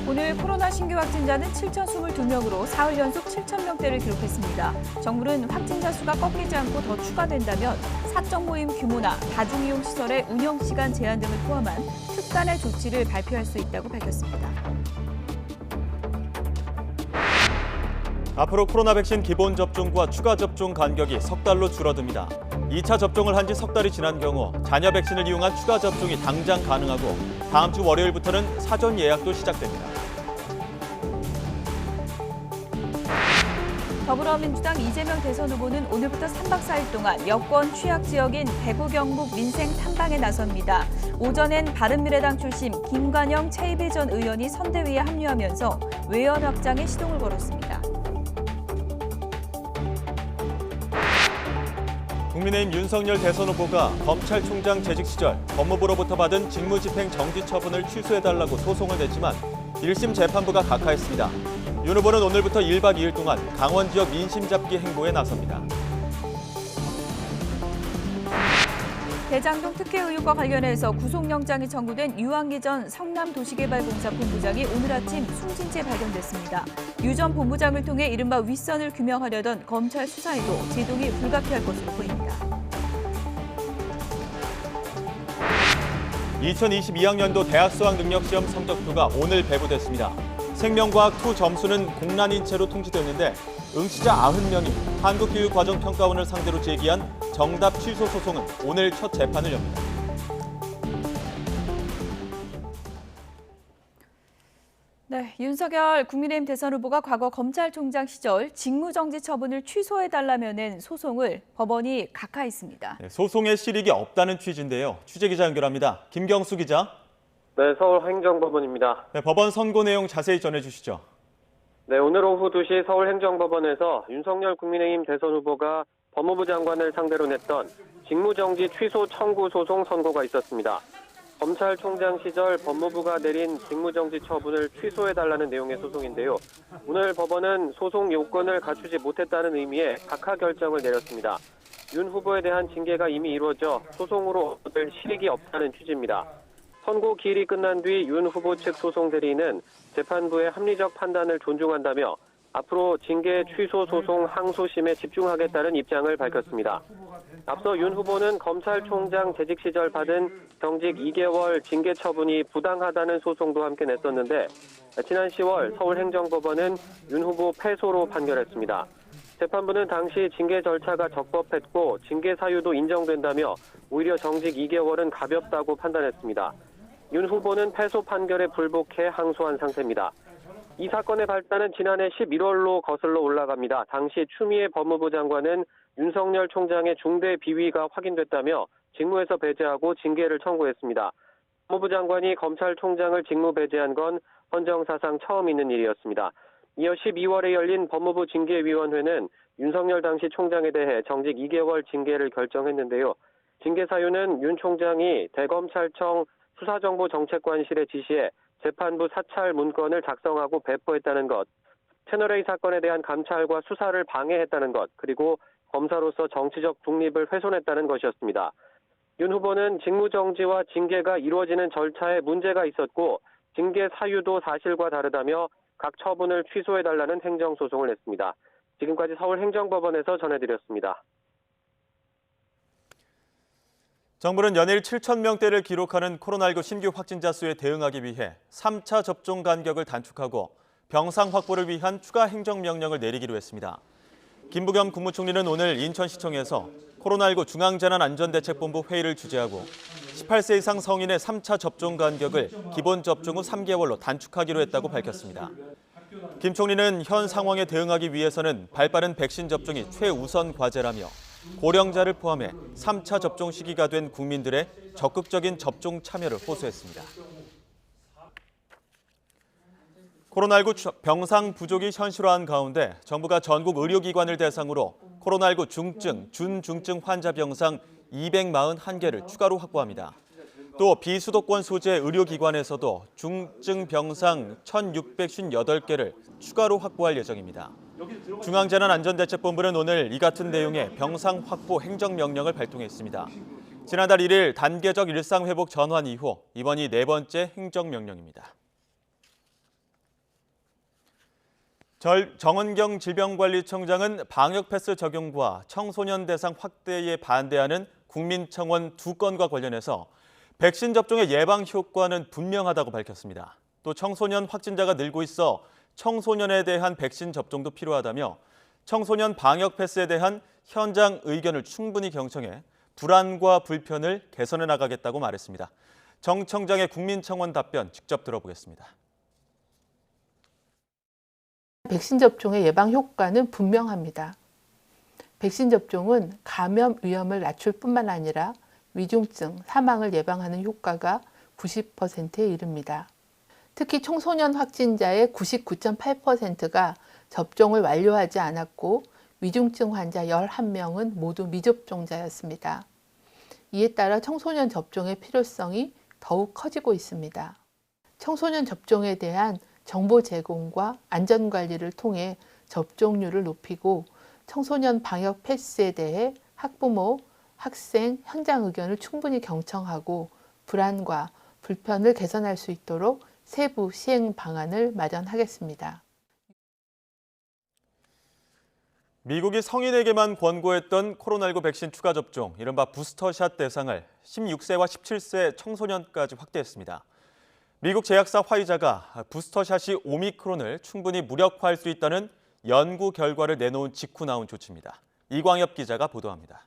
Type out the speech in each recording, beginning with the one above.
오늘 코로나 신규 확진자는 7,022명으로 사흘 연속 7,000명대를 기록했습니다. 정부는 확진자 수가 꺾이지 않고 더 추가된다면 사적 모임 규모나 다중이용 시설의 운영 시간 제한 등을 포함한 특단의 조치를 발표할 수 있다고 밝혔습니다. 앞으로 코로나 백신 기본 접종과 추가 접종 간격이 석 달로 줄어듭니다. 2차 접종을 한 지 석 달이 지난 경우 잔여 백신을 이용한 추가 접종이 당장 가능하고 다음 주 월요일부터는 사전 예약도 시작됩니다. 더불어민주당 이재명 대선 후보는 오늘부터 3박 4일 동안 여권 취약 지역인 대구 경북 민생 탐방에 나섭니다. 오전엔 바른미래당 출신 김관영 최이배 전 의원이 선대위에 합류하면서 외연 확장에 시동을 걸었습니다. 국민의힘 윤석열 대선 후보가 검찰총장 재직 시절 법무부로부터 받은 직무집행 정지 처분을 취소해달라고 소송을 냈지만 1심 재판부가 각하했습니다. 윤 후보는 오늘부터 1박 2일 동안 강원 지역 민심 잡기 행보에 나섭니다. 대장동 특혜 의혹과 관련해서 구속영장이 청구된 유한기 전 성남도시개발공사 본부장이 오늘 아침 숨진 채 발견됐습니다. 유 전 본부장을 통해 이른바 윗선을 규명하려던 검찰 수사에도 제동이 불가피할 것으로 보입니다. 2022학년도 대학 수학능력시험 성적표가 오늘 배부됐습니다. 생명과학 2 점수는 공란인 채로 통지됐는데 응시자 90명이 한국교육과정평가원을 상대로 제기한 정답 취소 소송은 오늘 첫 재판을 엽니다. 네, 윤석열 국민의힘 대선 후보가 과거 검찰총장 시절 직무정지 처분을 취소해달라며 낸 소송을 법원이 각하했습니다. 네, 소송의 실익이 없다는 취지인데요. 취재기자 연결합니다. 김경수 기자. 네, 서울행정법원입니다. 네, 법원 선고 내용 자세히 전해주시죠. 네, 오늘 오후 2시 서울행정법원에서 윤석열 국민의힘 대선 후보가 법무부 장관을 상대로 냈던 직무정지 취소 청구 소송 선고가 있었습니다. 검찰총장 시절 법무부가 내린 직무정지 처분을 취소해달라는 내용의 소송인데요. 오늘 법원은 소송 요건을 갖추지 못했다는 의미의 각하 결정을 내렸습니다. 윤 후보에 대한 징계가 이미 이루어져 소송으로 얻을 실익이 없다는 취지입니다. 선고 기일이 끝난 뒤 윤 후보 측 소송 대리인은 재판부의 합리적 판단을 존중한다며 앞으로 징계 취소 소송 항소심에 집중하겠다는 입장을 밝혔습니다. 앞서 윤 후보는 검찰총장 재직 시절 받은 정직 2개월 징계 처분이 부당하다는 소송도 함께 냈었는데 지난 10월 서울행정법원은 윤 후보 패소로 판결했습니다. 재판부는 당시 징계 절차가 적법했고 징계 사유도 인정된다며 오히려 정직 2개월은 가볍다고 판단했습니다. 윤 후보는 패소 판결에 불복해 항소한 상태입니다. 이 사건의 발단은 지난해 11월로 거슬러 올라갑니다. 당시 추미애 법무부 장관은 윤석열 총장의 중대 비위가 확인됐다며 직무에서 배제하고 징계를 청구했습니다. 법무부 장관이 검찰총장을 직무 배제한 건 헌정사상 처음 있는 일이었습니다. 이어 12월에 열린 법무부 징계위원회는 윤석열 당시 총장에 대해 정직 2개월 징계를 결정했는데요. 징계 사유는 윤 총장이 대검찰청 수사정보정책관실에 지시해 재판부 사찰 문건을 작성하고 배포했다는 것, 채널A 사건에 대한 감찰과 수사를 방해했다는 것, 그리고 검사로서 정치적 중립을 훼손했다는 것이었습니다. 윤 후보는 직무정지와 징계가 이루어지는 절차에 문제가 있었고 징계 사유도 사실과 다르다며 각 처분을 취소해달라는 행정소송을 냈습니다. 지금까지 서울행정법원에서 전해드렸습니다. 정부는 연일 7,000명대를 기록하는 코로나19 신규 확진자 수에 대응하기 위해 3차 접종 간격을 단축하고 병상 확보를 위한 추가 행정명령을 내리기로 했습니다. 김부겸 국무총리는 오늘 인천시청에서 코로나19 중앙재난안전대책본부 회의를 주재하고 18세 이상 성인의 3차 접종 간격을 기본 접종 후 3개월로 단축하기로 했다고 밝혔습니다. 김 총리는 현 상황에 대응하기 위해서는 발빠른 백신 접종이 최우선 과제라며 고령자를 포함해 3차 접종 시기가 된 국민들의 적극적인 접종 참여를 호소했습니다. 코로나19 병상 부족이 현실화한 가운데 정부가 전국 의료기관을 대상으로 코로나19 중증, 준중증 환자 병상 241개를 추가로 확보합니다. 또 비수도권 소재 의료기관에서도 중증 병상 1,658개를 추가로 확보할 예정입니다. 중앙재난안전대책본부는 오늘 이 같은 내용의 병상 확보 행정명령을 발동했습니다. 지난달 1일 단계적 일상회복 전환 이후 이번이 네 번째 행정명령입니다. 정은경 질병관리청장은 방역 패스 적용과 청소년 대상 확대에 반대하는 국민청원 2건과 관련해서 백신 접종의 예방 효과는 분명하다고 밝혔습니다. 또 청소년 확진자가 늘고 있어 청소년에 대한 백신 접종도 필요하다며 청소년 방역 패스에 대한 현장 의견을 충분히 경청해 불안과 불편을 개선해 나가겠다고 말했습니다. 정 청장의 국민청원 답변 직접 들어보겠습니다. 백신 접종의 예방 효과는 분명합니다. 백신 접종은 감염 위험을 낮출 뿐만 아니라 위중증, 사망을 예방하는 효과가 90%에 이릅니다. 특히 청소년 확진자의 99.8%가 접종을 완료하지 않았고 위중증 환자 11명은 모두 미접종자였습니다. 이에 따라 청소년 접종의 필요성이 더욱 커지고 있습니다. 청소년 접종에 대한 정보 제공과 안전관리를 통해 접종률을 높이고 청소년 방역 패스에 대해 학부모, 학생, 현장 의견을 충분히 경청하고 불안과 불편을 개선할 수 있도록 세부 시행 방안을 마련하겠습니다. 미국이 성인에게만 권고했던 코로나19 백신 추가 접종, 이른바 부스터샷 대상을 16세와 17세 청소년까지 확대했습니다. 미국 제약사 화이자가 부스터샷이 오미크론을 충분히 무력화할 수 있다는 연구 결과를 내놓은 직후 나온 조치입니다. 이광엽 기자가 보도합니다.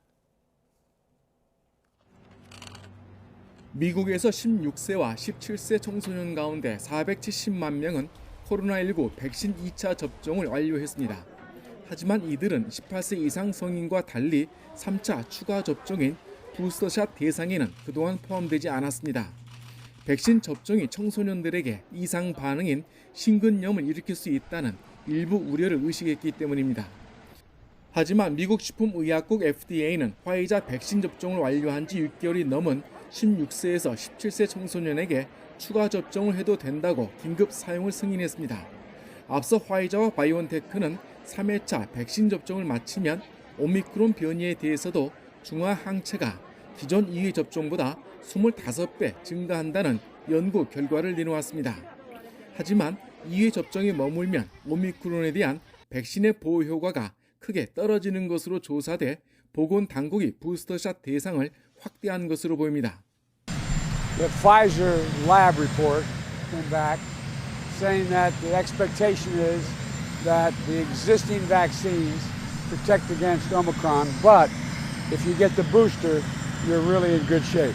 미국에서 16세와 17세 청소년 가운데 470만 명은 코로나19 백신 2차 접종을 완료했습니다. 하지만 이들은 18세 이상 성인과 달리 3차 추가 접종인 부스터샷 대상에는 그동안 포함되지 않았습니다. 백신 접종이 청소년들에게 이상 반응인 심근염을 일으킬 수 있다는 일부 우려를 의식했기 때문입니다. 하지만 미국 식품의약국 FDA는 화이자 백신 접종을 완료한 지 6개월이 넘은 16세에서 17세 청소년에게 추가 접종을 해도 된다고 긴급 사용을 승인했습니다. 앞서 화이자와 바이온테크는 3회차 백신 접종을 마치면 오미크론 변이에 대해서도 중화 항체가 기존 2회 접종보다 25배 증가한다는 연구 결과를 내놓았습니다. 하지만 2회 접종에 머물면 오미크론에 대한 백신의 보호 효과가 크게 떨어지는 것으로 조사돼 보건당국이 부스터샷 대상을 확대한 것으로 보입니다. The Pfizer lab report came back saying that the expectation is that the existing vaccines protect against Omicron, but if you get the booster, you're really in good shape.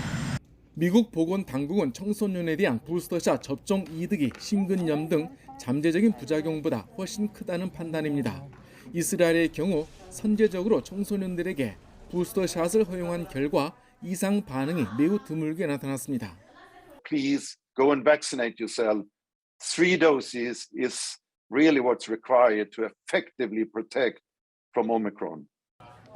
미국 보건당국은 청소년에 대한 부스터샷 접종 이득이 심근염 등 잠재적인 부작용보다 훨씬 크다는 판단입니다. 이스라엘의 경우 선제적으로 청소년들에게 부스터샷을 허용한 결과 이상 반응이 매우 드물게 나타났습니다. Please go and vaccinate yourself. 3 doses is really what's required to effectively protect from Omicron.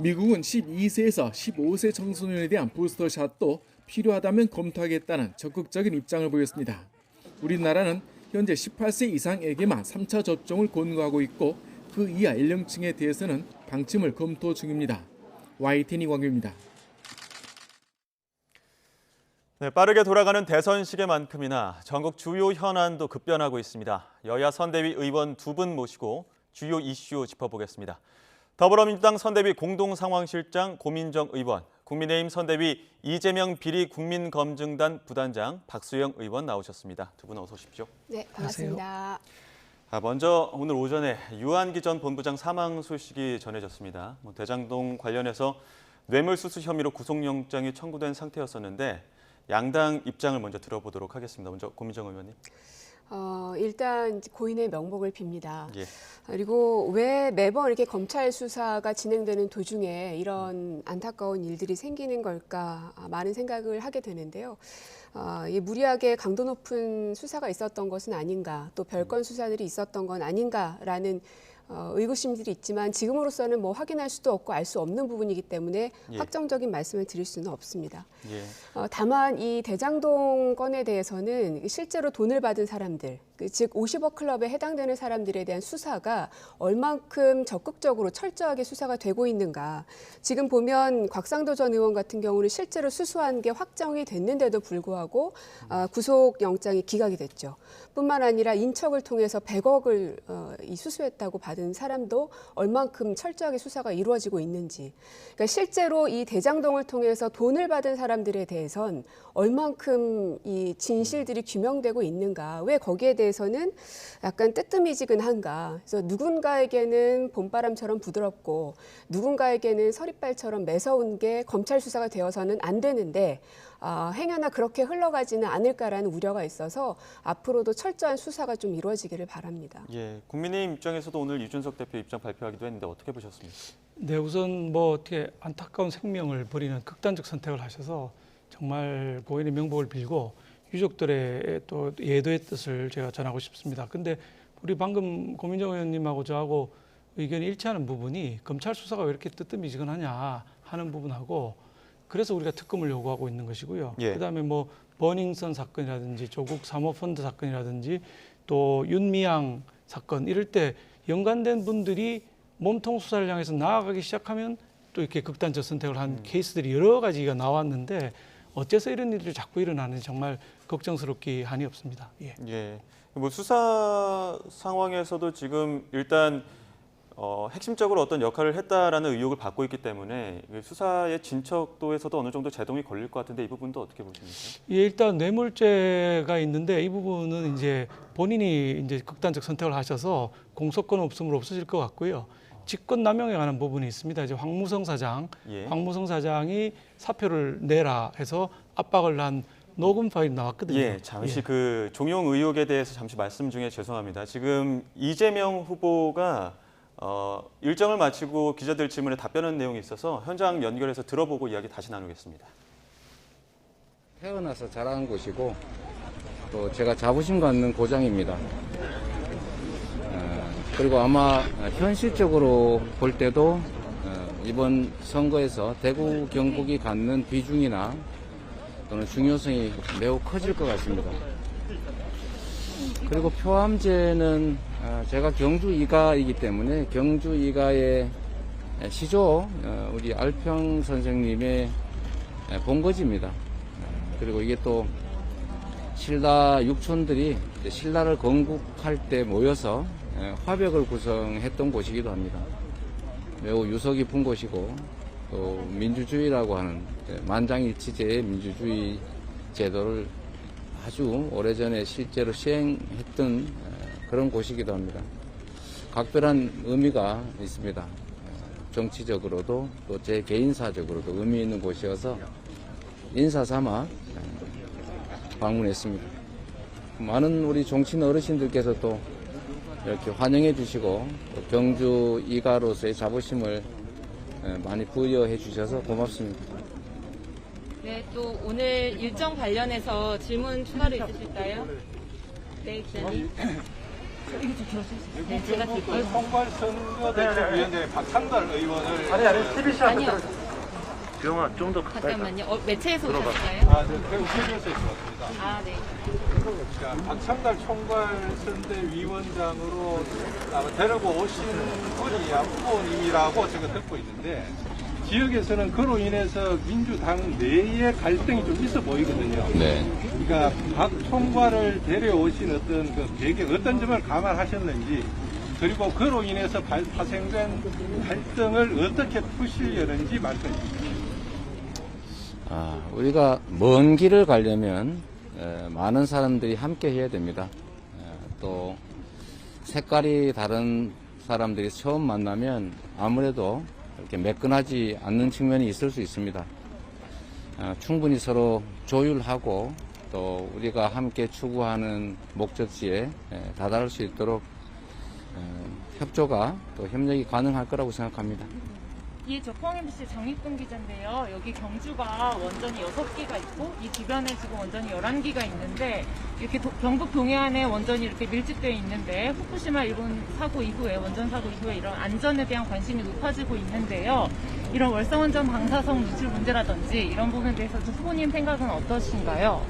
미국은 12세에서 15세 청소년에 대한 부스터샷도 필요하다면 검토하겠다는 적극적인 입장을 보였습니다. 우리나라는 현재 18세 이상에게만 3차 접종을 권고하고 있고 그 이하 연령층에 대해서는 방침을 검토 중입니다. YTN 이광규입니다. 네, 빠르게 돌아가는 대선 시계만큼이나 전국 주요 현안도 급변하고 있습니다. 여야 선대위 의원 2분 모시고 주요 이슈 짚어보겠습니다. 더불어민주당 선대위 공동상황실장 고민정 의원, 국민의힘 선대위 이재명 비리 국민검증단 부단장 박수영 의원 나오셨습니다. 두 분 어서 오십시오. 네, 반갑습니다. 먼저 오늘 오전에 유한기 전 본부장 사망 소식이 전해졌습니다. 대장동 관련해서 뇌물수수 혐의로 구속영장이 청구된 상태였었는데 양당 입장을 먼저 들어보도록 하겠습니다. 먼저 고민정 의원님. 일단 고인의 명복을 빕니다. 예. 그리고 왜 매번 이렇게 검찰 수사가 진행되는 도중에 이런 안타까운 일들이 생기는 걸까 많은 생각을 하게 되는데요. 무리하게 강도 높은 수사가 있었던 것은 아닌가, 또 별건 수사들이 있었던 건 아닌가라는 의구심들이 있지만 지금으로서는 뭐 확인할 수도 없고 알 수 없는 부분이기 때문에 확정적인 말씀을 드릴 수는 없습니다. 다만 이 대장동 건에 대해서는 실제로 돈을 받은 사람들, 즉 50억 클럽에 해당되는 사람들에 대한 수사가 얼만큼 적극적으로 철저하게 수사가 되고 있는가. 지금 보면 곽상도 전 의원 같은 경우는 실제로 수수한 게 확정이 됐는데도 불구하고 구속영장이 기각이 됐죠. 뿐만 아니라 인척을 통해서 100억을 수수했다고 받은 사람도 얼만큼 철저하게 수사가 이루어지고 있는지. 그러니까 실제로 이 대장동을 통해서 돈을 받은 사람들에 대해선 얼만큼 이 진실들이 규명되고 있는가. 왜 거기에 대해서는 약간 뜨뜻미지근한가. 그래서 누군가에게는 봄바람처럼 부드럽고 누군가에게는 서리발처럼 매서운 게 검찰 수사가 되어서는 안 되는데 행여나 그렇게 흘러가지는 않을까라는 우려가 있어서 앞으로도 철저한 수사가 좀 이루어지기를 바랍니다. 예, 국민의힘 입장에서도 오늘 이준석 대표 입장 발표하기도 했는데 어떻게 보셨습니까? 네, 우선 어떻게 안타까운 생명을 버리는 극단적 선택을 하셔서 정말 고인의 명복을 빌고 유족들의 또 예도의 뜻을 제가 전하고 싶습니다. 근데 우리 방금 고민정 의원님하고 저하고 의견이 일치하는 부분이 검찰 수사가 왜 이렇게 뜨뜻미지근하냐 하는 부분하고 그래서 우리가 특검을 요구하고 있는 것이고요. 예. 그다음에 버닝썬 사건이라든지 조국 사모펀드 사건이라든지 또 윤미향 사건 이럴 때 연관된 분들이 몸통 수사를 향해서 나아가기 시작하면 또 이렇게 극단적 선택을 한 케이스들이 여러 가지가 나왔는데 어째서 이런 일들이 자꾸 일어나는지 정말 걱정스럽기 한이 없습니다. 예. 예, 수사 상황에서도 지금 일단 핵심적으로 어떤 역할을 했다라는 의혹을 받고 있기 때문에 수사의 진척도에서도 어느 정도 제동이 걸릴 것 같은데 이 부분도 어떻게 보십니까? 예, 일단 뇌물죄가 있는데 이 부분은 이제 본인이 이제 극단적 선택을 하셔서 공소권 없음으로 없어질 것 같고요. 직권 남용에 관한 부분이 있습니다. 이제 황무성 사장이 사표를 내라 해서 압박을 한 녹음 파일이 나왔거든요. 예, 잠시 그 종용 의혹에 대해서 잠시 말씀 중에 죄송합니다. 지금 이재명 후보가 일정을 마치고 기자들 질문에 답변한 내용이 있어서 현장 연결해서 들어보고 이야기 다시 나누겠습니다. 태어나서 자란 곳이고 또 제가 자부심 갖는 고장입니다. 그리고 아마 현실적으로 볼 때도 이번 선거에서 대구 경북이 갖는 비중이나 또는 중요성이 매우 커질 것 같습니다. 그리고 표암제는 제가 경주 이가이기 때문에 경주 이가의 시조 우리 알평 선생님의 본거지입니다. 그리고 이게 또 신라 육촌들이 신라를 건국할 때 모여서 화벽을 구성했던 곳이기도 합니다. 매우 유서 깊은 곳이고 또 민주주의라고 하는 만장일치제의 민주주의 제도를 아주 오래전에 실제로 시행했던 그런 곳이기도 합니다. 각별한 의미가 있습니다. 정치적으로도 또 제 개인사적으로도 의미 있는 곳이어서 인사 삼아 방문했습니다. 많은 우리 정치인 어르신들께서 또 이렇게 환영해 주시고 또 경주 이가로서의 자부심을 많이 부여해 주셔서 고맙습니다. 네, 또 오늘 일정 관련해서 질문 추가로 있으실까요? 네, 기자님. 네, 제가 드릴게요. 총괄선거대책위원회 박창달 의원을 아니요. 경아 좀 더 잠깐만요. 매체에서 오셨을까요? 네, TV에서 있었습니다. 네. 자, 박창달 총괄선대위원장으로 데리고 오신 분이 후보님이라고 제가 듣고 있는데 지역에서는 그로 인해서 민주당 내에 갈등이 좀 있어 보이거든요. 네. 그러니까 박 총괄을 데려오신 어떤 그 배경, 어떤 점을 감안하셨는지, 그리고 그로 인해서 파생된 갈등을 어떻게 푸시려는지 말씀해 주십시오. 우리가 먼 길을 가려면 많은 사람들이 함께 해야 됩니다. 또 색깔이 다른 사람들이 처음 만나면 아무래도 이렇게 매끈하지 않는 측면이 있을 수 있습니다. 충분히 서로 조율하고 또 우리가 함께 추구하는 목적지에 다다를 수 있도록 협조가 또 협력이 가능할 거라고 생각합니다. 예, 저 포항MBC 장익동 기자인데요. 여기 경주가 원전이 6기가 있고 이 주변에 지금 원전이 11기가 있는데 이렇게 경북 동해안에 원전이 이렇게 밀집되어 있는데 후쿠시마 일본 사고 이후에 원전 사고 이후에 이런 안전에 대한 관심이 높아지고 있는데요. 이런 월성원전 방사성 누출 문제라든지 이런 부분에 대해서 후보님 생각은 어떠신가요?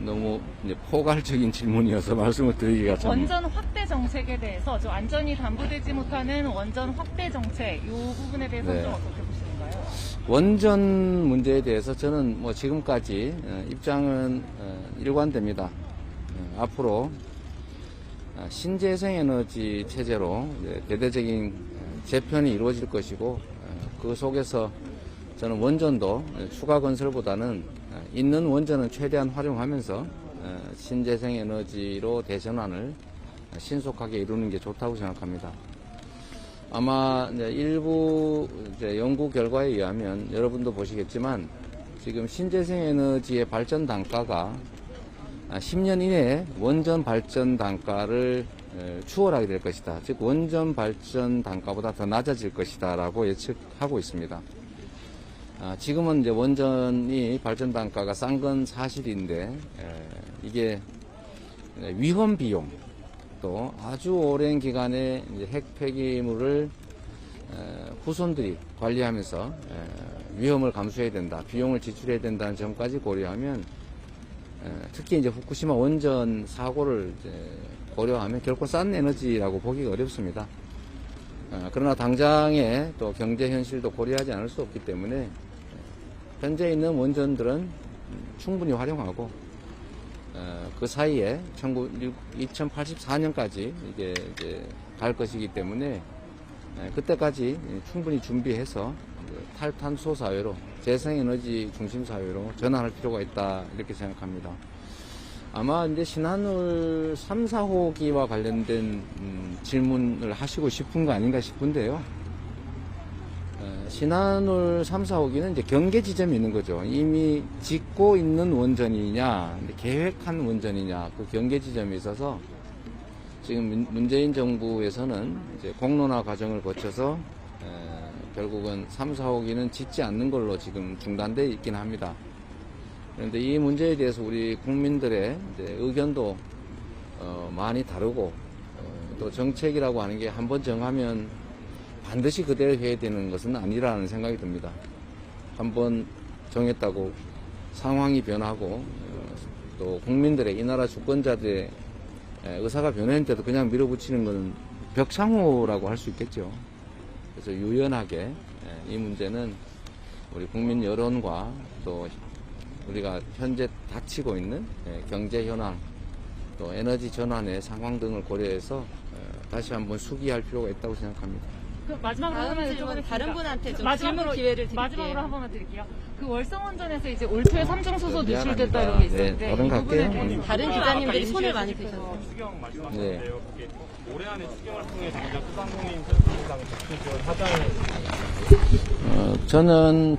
너무 이제 포괄적인 질문이어서 말씀을 드리기가 참. 원전 확대 정책에 대해서 좀 안전이 담보되지 못하는 원전 확대 정책 이 부분에 대해서 네. 좀 어떻게 보시는가요? 원전 문제에 대해서 저는 뭐 지금까지 입장은 일관됩니다. 앞으로 신재생에너지 체제로 대대적인 재편이 이루어질 것이고 그 속에서 저는 원전도 추가 건설보다는 있는 원전은 최대한 활용하면서 신재생에너지로 대전환을 신속하게 이루는 게 좋다고 생각합니다. 아마 일부 연구 결과에 의하면 여러분도 보시겠지만 지금 신재생에너지의 발전 단가가 10년 이내에 원전 발전 단가를 추월하게 될 것이다. 즉 원전 발전 단가보다 더 낮아질 것이다라고 예측하고 있습니다. 지금은 이제 원전이 발전 단가가 싼 건 사실인데 이게 위험 비용 또 아주 오랜 기간에 이제 핵 폐기물을 후손들이 관리하면서 위험을 감수해야 된다, 비용을 지출해야 된다는 점까지 고려하면 특히 이제 후쿠시마 원전 사고를 이제 고려하면 결코 싼 에너지라고 보기가 어렵습니다. 그러나 당장의 또 경제 현실도 고려하지 않을 수 없기 때문에 현재 있는 원전들은 충분히 활용하고 그 사이에 2084년까지 이게 이제 갈 것이기 때문에 그때까지 충분히 준비해서 탈탄소 사회로 재생에너지 중심 사회로 전환할 필요가 있다 이렇게 생각합니다. 아마 이제 신한울 3, 4호기와 관련된 질문을 하시고 싶은 거 아닌가 싶은데요. 신한울 3, 4호기는 이제 경계 지점이 있는 거죠. 이미 짓고 있는 원전이냐, 계획한 원전이냐, 그 경계 지점이 있어서 지금 문재인 정부에서는 이제 공론화 과정을 거쳐서 결국은 3, 4호기는 짓지 않는 걸로 지금 중단되어 있긴 합니다. 그런데 이 문제에 대해서 우리 국민들의 이제 의견도 많이 다르고 또 정책이라고 하는 게 한번 정하면 반드시 그대로 해야 되는 것은 아니라는 생각이 듭니다. 한번 정했다고 상황이 변하고 또 국민들의 이 나라 주권자들의 의사가 변했는데도 그냥 밀어붙이는 것은 벽상호라고 할 수 있겠죠. 그래서 유연하게 이 문제는 우리 국민 여론과 또 우리가 현재 닥치고 있는 경제 현황 또 에너지 전환의 상황 등을 고려해서 다시 한번 수기할 필요가 있다고 생각합니다. 그 마지막으로 다른 분한테 좀 질문 기회를 드릴게요. 마지막으로 한 번만 드릴게요. 그 월성원전에서 이제 올초에 삼중수소 노출됐다 이런 게 있었는데 네, 얼른 갈게요. 다른 기자님들이 손을 많이 드셨어요. 추경 네. 말씀하셨는데요. 올해 안에 추경을 통해 정작 소상공인 설비상 하자는 저는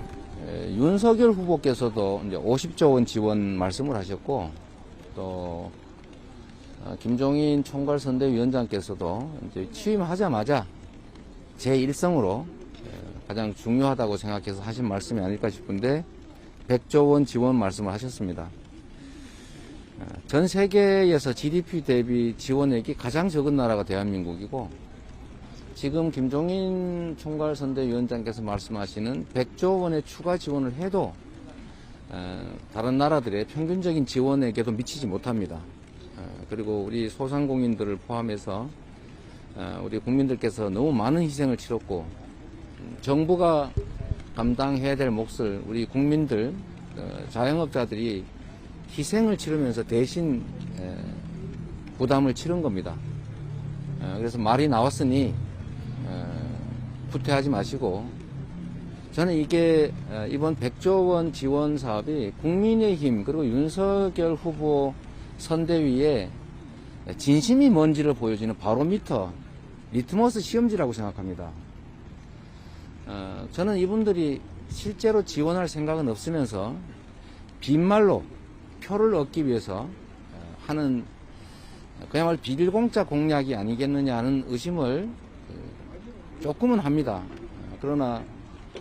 윤석열 후보께서도 이제 50조 원 지원 말씀을 하셨고 또 김종인 총괄선대위원장께서도 이제 취임하자마자 제 일성으로 가장 중요하다고 생각해서 하신 말씀이 아닐까 싶은데 100조 원 지원 말씀을 하셨습니다. 전 세계에서 GDP 대비 지원액이 가장 적은 나라가 대한민국이고 지금 김종인 총괄선대위원장께서 말씀하시는 100조 원의 추가 지원을 해도 다른 나라들의 평균적인 지원액에도 미치지 못합니다. 그리고 우리 소상공인들을 포함해서 우리 국민들께서 너무 많은 희생을 치렀고 정부가 감당해야 될 몫을 우리 국민들, 자영업자들이 희생을 치르면서 대신 부담을 치른 겁니다. 그래서 말이 나왔으니 후퇴하지 마시고 저는 이게 이번 100조 원 지원 사업이 국민의힘 그리고 윤석열 후보 선대위에 진심이 뭔지를 보여주는 바로미터, 리트머스 시험지라고 생각합니다. 저는 이분들이 실제로 지원할 생각은 없으면서 빈말로 표를 얻기 위해서 하는 그야말로 비닐공짜 공약이 아니겠느냐 하는 의심을 조금은 합니다. 그러나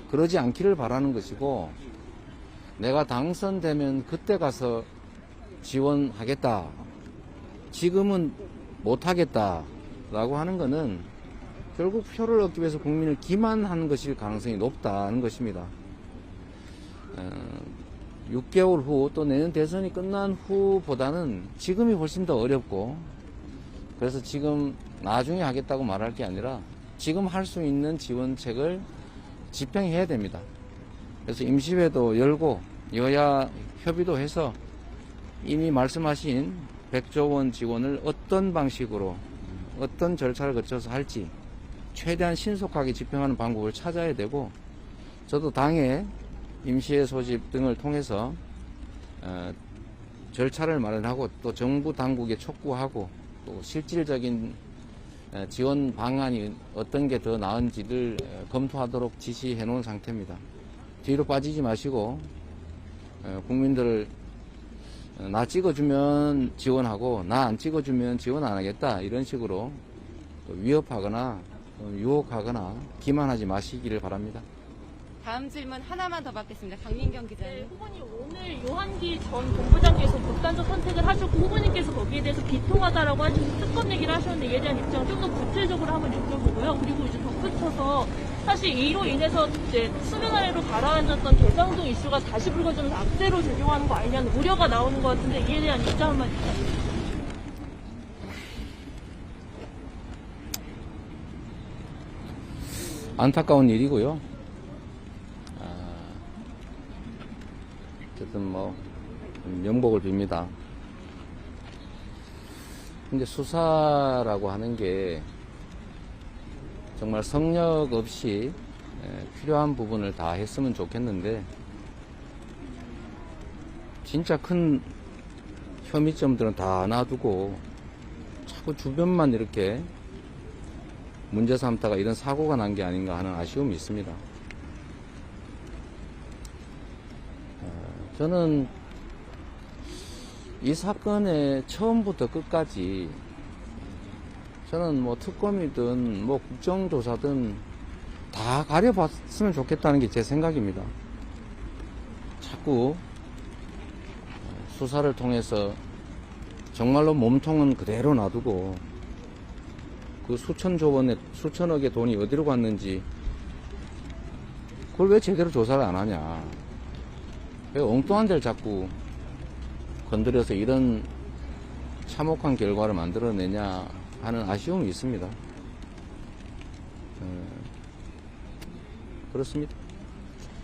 그러지 않기를 바라는 것이고 내가 당선되면 그때 가서 지원하겠다. 지금은 못하겠다라고 하는 것은 결국 표를 얻기 위해서 국민을 기만하는 것일 가능성이 높다는 것입니다. 6개월 후 또 내년 대선이 끝난 후보다는 지금이 훨씬 더 어렵고, 그래서 지금 나중에 하겠다고 말할 게 아니라 지금 할 수 있는 지원책을 집행해야 됩니다. 그래서 임시회도 열고 여야 협의도 해서 이미 말씀하신 100조 원 지원을 어떤 방식으로 어떤 절차를 거쳐서 할지 최대한 신속하게 집행하는 방법을 찾아야 되고, 저도 당의 임시회 소집 등을 통해서 절차를 마련하고 또 정부 당국에 촉구하고 또 실질적인 지원 방안이 어떤 게 더 나은지를 검토하도록 지시해 놓은 상태입니다. 뒤로 빠지지 마시고 국민들을 나 찍어주면 지원하고 나 안 찍어주면 지원 안 하겠다 이런 식으로 위협하거나 유혹하거나 기만하지 마시기를 바랍니다. 다음 질문 하나만 더 받겠습니다. 강민경 기자님. 네, 후보님 오늘 요한기 전 본부장께서 극단적 선택을 하셨고 후보님께서 거기에 대해서 비통하다라고 하시면서 특검 얘기를 하셨는데 이에 대한 입장을 좀 더 구체적으로 한번 여쭤보고요. 그리고 이제 덧붙여서 사실 이로 인해서 이제 수면 아래로 가라앉았던 대장동 이슈가 다시 불거지면서 악재로 작용하는 거 아니냐는 우려가 나오는 것 같은데 이에 대한 입장 한번 부탁드립니다. 안타까운 일이고요. 어쨌든 뭐 명복을 빕니다. 근데 수사라고 하는 게 정말 성역 없이 필요한 부분을 다 했으면 좋겠는데, 진짜 큰 혐의점들은 다 놔두고 자꾸 주변만 이렇게 문제 삼다가 이런 사고가 난 게 아닌가 하는 아쉬움이 있습니다. 저는 이 사건의 처음부터 끝까지 저는 뭐 특검이든 뭐 국정조사든 다 가려봤으면 좋겠다는 게 제 생각입니다. 자꾸 수사를 통해서 정말로 몸통은 그대로 놔두고 그 수천억의 돈이 어디로 갔는지 그걸 왜 제대로 조사를 안 하냐. 왜 엉뚱한 데를 자꾸 건드려서 이런 참혹한 결과를 만들어내냐 하는 아쉬움이 있습니다. 그렇습니다.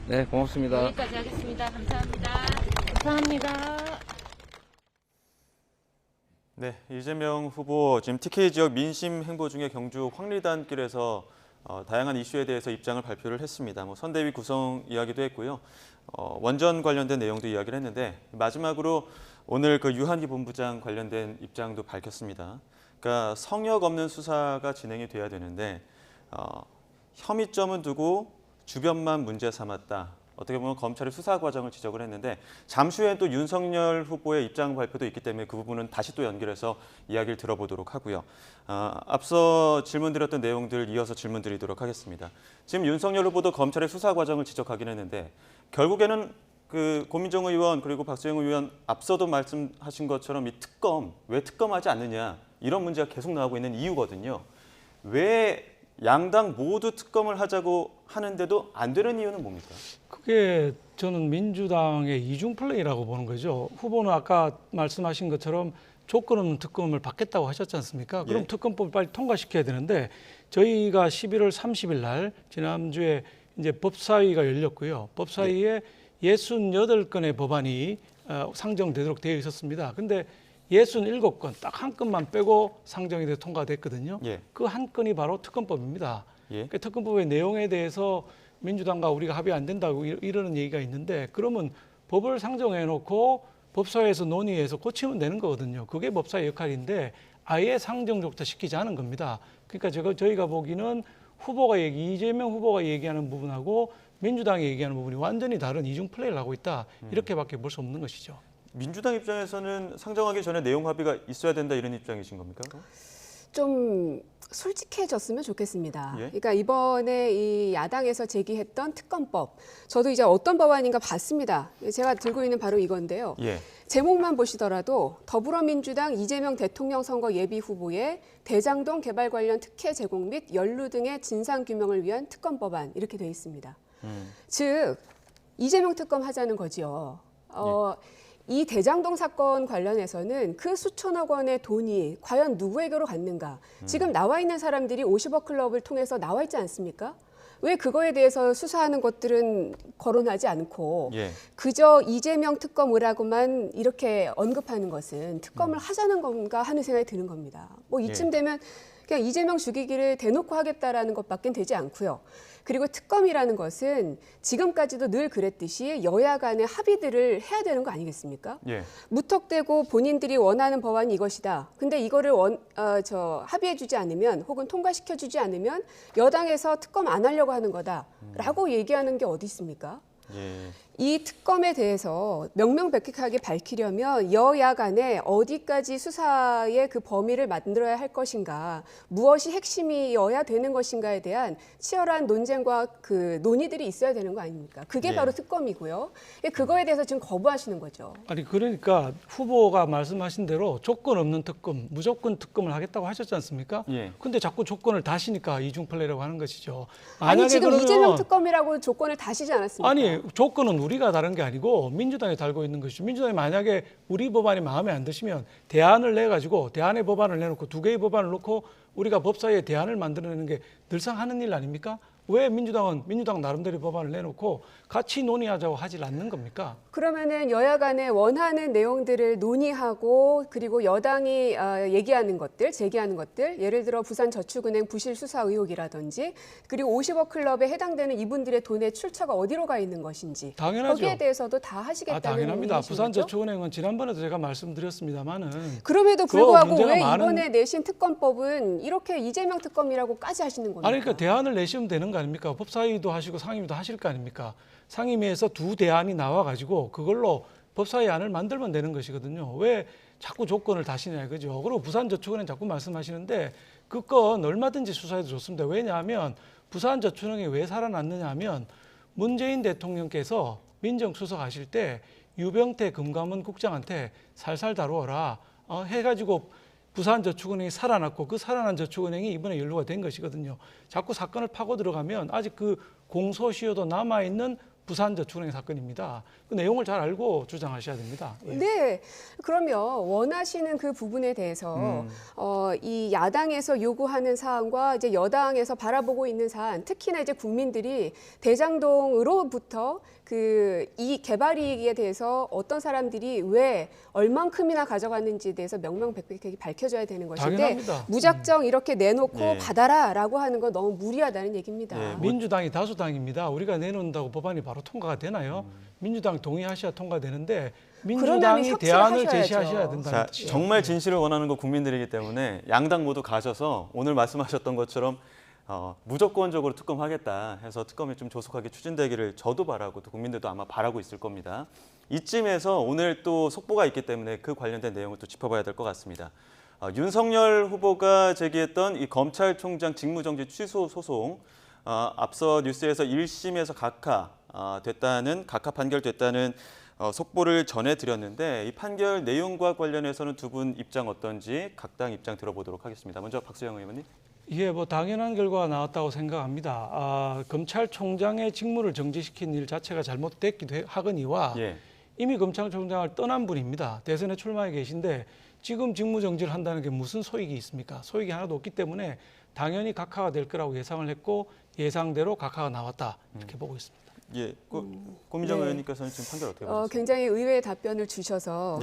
네, 고맙습니다. 여기까지 하겠습니다. 감사합니다. 감사합니다. 네, 이재명 후보 지금 TK 지역 민심 행보 중에 경주 황리단길에서 다양한 이슈에 대해서 입장을 발표를 했습니다. 뭐 선대위 구성 이야기도 했고요. 원전 관련된 내용도 이야기를 했는데 마지막으로 오늘 그 유한기 본부장 관련된 입장도 밝혔습니다. 그러니까 성역 없는 수사가 진행이 돼야 되는데 혐의점은 두고 주변만 문제 삼았다. 어떻게 보면 검찰의 수사 과정을 지적을 했는데 잠시 후에 또 윤석열 후보의 입장 발표도 있기 때문에 그 부분은 다시 또 연결해서 이야기를 들어보도록 하고요. 앞서 질문드렸던 내용들 이어서 질문드리도록 하겠습니다. 지금 윤석열 후보도 검찰의 수사 과정을 지적하긴 했는데 결국에는 그 고민정 의원 그리고 박수영 의원 앞서도 말씀하신 것처럼 이 특검 왜 특검하지 않느냐 이런 문제가 계속 나오고 있는 이유거든요. 왜 양당 모두 특검을 하자고 하는데도 안 되는 이유는 뭡니까? 그게 저는 민주당의 이중 플레이라고 보는 거죠. 후보는 아까 말씀하신 것처럼 조건 없는 특검을 받겠다고 하셨지 않습니까? 그럼 특검법을 빨리 통과시켜야 되는데 저희가 11월 30일 날 지난주에 이제 법사위가 열렸고요. 법사위에 68건의 법안이 상정되도록 되어 있었습니다. 근데 67건 딱 한 건만 빼고 상정이 돼서 통과됐거든요. 그 한 건이 바로 특검법입니다. 그러니까 특검법의 내용에 대해서 민주당과 우리가 합의 안 된다고 이러는 얘기가 있는데 그러면 법을 상정해놓고 법사위에서 논의해서 고치면 되는 거거든요. 그게 법사위 역할인데 아예 상정조차 시키지 않은 겁니다. 그러니까 저희가 보기는 이재명 후보가 얘기하는 부분하고 민주당이 얘기하는 부분이 완전히 다른 이중 플레이를 하고 있다. 이렇게밖에 볼 수 없는 것이죠. 민주당 입장에서는 상정하기 전에 내용 합의가 있어야 된다 이런 입장이신 겁니까? 좀 솔직해졌으면 좋겠습니다. 그러니까 이번에 이 야당에서 제기했던 특검법, 저도 이제 어떤 법안인가 봤습니다. 제가 들고 있는 바로 이건데요. 제목만 보시더라도 더불어민주당 이재명 대통령 선거 예비 후보의 대장동 개발 관련 특혜 제공 및 연루 등의 진상 규명을 위한 특검 법안 이렇게 돼 있습니다. 즉 이재명 특검 하자는 거지요. 이 대장동 사건 관련해서는 그 수천억 원의 돈이 과연 누구에게로 갔는가? 지금 나와 있는 사람들이 50억 클럽을 통해서 나와 있지 않습니까? 왜 그거에 대해서 수사하는 것들은 거론하지 않고 그저 이재명 특검이라고만 이렇게 언급하는 것은 특검을 하자는 건가 하는 생각이 드는 겁니다. 뭐 이쯤 되면 그냥 이재명 죽이기를 대놓고 하겠다라는 것밖엔 되지 않고요. 그리고 특검이라는 것은 지금까지도 늘 그랬듯이 여야 간의 합의들을 해야 되는 거 아니겠습니까? 무턱대고 본인들이 원하는 법안이 이것이다. 근데 이거를 합의해주지 않으면 혹은 통과시켜주지 않으면 여당에서 특검 안 하려고 하는 거다라고 얘기하는 게 어디 있습니까? 이 특검에 대해서 명명백백하게 밝히려면 여야 간에 어디까지 수사의 그 범위를 만들어야 할 것인가, 무엇이 핵심이어야 되는 것인가에 대한 치열한 논쟁과 그 논의들이 있어야 되는 거 아닙니까? 그게 바로 특검이고요. 그거에 대해서 지금 거부하시는 거죠. 아니 그러니까 후보가 말씀하신 대로 조건 없는 특검, 무조건 특검을 하겠다고 하셨지 않습니까? 근데 자꾸 조건을 다시니까 이중플레이라고 하는 것이죠. 아니 지금 이재명 특검이라고 조건을 다시지 않았습니까? 아니 조건은 우리가 다른 게 아니고 민주당이 달고 있는 것이죠. 민주당이 만약에 우리 법안이 마음에 안 드시면 대안을 내가지고 대안의 법안을 내놓고 두 개의 법안을 놓고 우리가 법사위에 대안을 만들어내는 게 늘상 하는 일 아닙니까? 왜 민주당은 민주당 나름대로 법안을 내놓고 같이 논의하자고 하질 않는 겁니까? 그러면은 여야 간에 원하는 내용들을 논의하고 그리고 여당이 얘기하는 것들, 제기하는 것들, 예를 들어 부산저축은행 부실 수사 의혹이라든지 그리고 50억 클럽에 해당되는 이분들의 돈의 출처가 어디로 가 있는 것인지 당연하죠. 거기에 대해서도 다 하시겠다는 당연합니다. 의미이신 부산저축은행은 지난번에도 제가 말씀드렸습니다만은 그럼에도 불구하고 왜 이번에 내신 특검법은 이렇게 이재명 특검이라고까지 하시는 겁니까? 아니 그러니까 대안을 내시면 되는 거 아닙니까? 법사위도 하시고 상임위도 하실 거 아닙니까? 상임위에서 두 대안이 나와가지고 그걸로 법사위 안을 만들면 되는 것이거든요. 왜 자꾸 조건을 다시냐 그죠? 그리고 부산저축은행 자꾸 말씀하시는데 그 건 얼마든지 수사해도 좋습니다. 왜냐하면 부산저축은행이 왜 살아났느냐 하면 문재인 대통령께서 민정수석하실 때 유병태 금감원 국장한테 살살 다루어라 해가지고 부산저축은행이 살아났고 그 살아난 저축은행이 이번에 연루가 된 것이거든요. 자꾸 사건을 파고 들어가면 아직 그 공소시효도 남아있는 부산저축은행 사건입니다. 그 내용을 잘 알고 주장하셔야 됩니다. 네, 그러면 원하시는 그 부분에 대해서 이 야당에서 요구하는 사안과 이제 여당에서 바라보고 있는 사안, 특히나 이제 국민들이 대장동으로부터 이 개발 이익에 대해서 어떤 사람들이 왜 얼만큼이나 가져갔는지에 대해서 명명백백하게 밝혀져야 되는 것인데 당연합니다. 무작정 이렇게 내놓고 받아라라고 하는 건 너무 무리하다는 얘기입니다. 민주당이 다수당입니다. 우리가 내놓는다고 법안이 바로 통과가 되나요? 민주당 동의하셔야 통과되는데 민주당이 대안을 제시하셔야 된다는 뜻이죠. 정말 진실을 원하는 거 국민들이기 때문에 양당 모두 가셔서 오늘 말씀하셨던 것처럼 무조건적으로 특검하겠다 해서 특검이 좀 조속하게 추진되기를 저도 바라고 또 국민들도 아마 바라고 있을 겁니다. 이쯤에서 오늘 또 속보가 있기 때문에 그 관련된 내용을 또 짚어봐야 될 것 같습니다. 윤석열 후보가 제기했던 이 검찰총장 직무정지 취소 소송 앞서 뉴스에서 1심에서 각하 판결됐다는 속보를 전해드렸는데 이 판결 내용과 관련해서는 두 분 입장 어떤지 각 당 입장 들어보도록 하겠습니다. 먼저 박수영 의원님. 예, 뭐 당연한 결과가 나왔다고 생각합니다. 검찰총장의 직무를 정지시킨 일 자체가 잘못됐기도 하거니와 이미 검찰총장을 떠난 분입니다. 대선에 출마해 계신데 지금 직무 정지를 한다는 게 무슨 소익이 있습니까? 소익이 하나도 없기 때문에 당연히 각하가 될 거라고 예상을 했고 예상대로 각하가 나왔다 이렇게 보고 있습니다. 예, 고민정 의원님께서는 지금 판결 어떻게 보셨어요? 굉장히 의외의 답변을 주셔서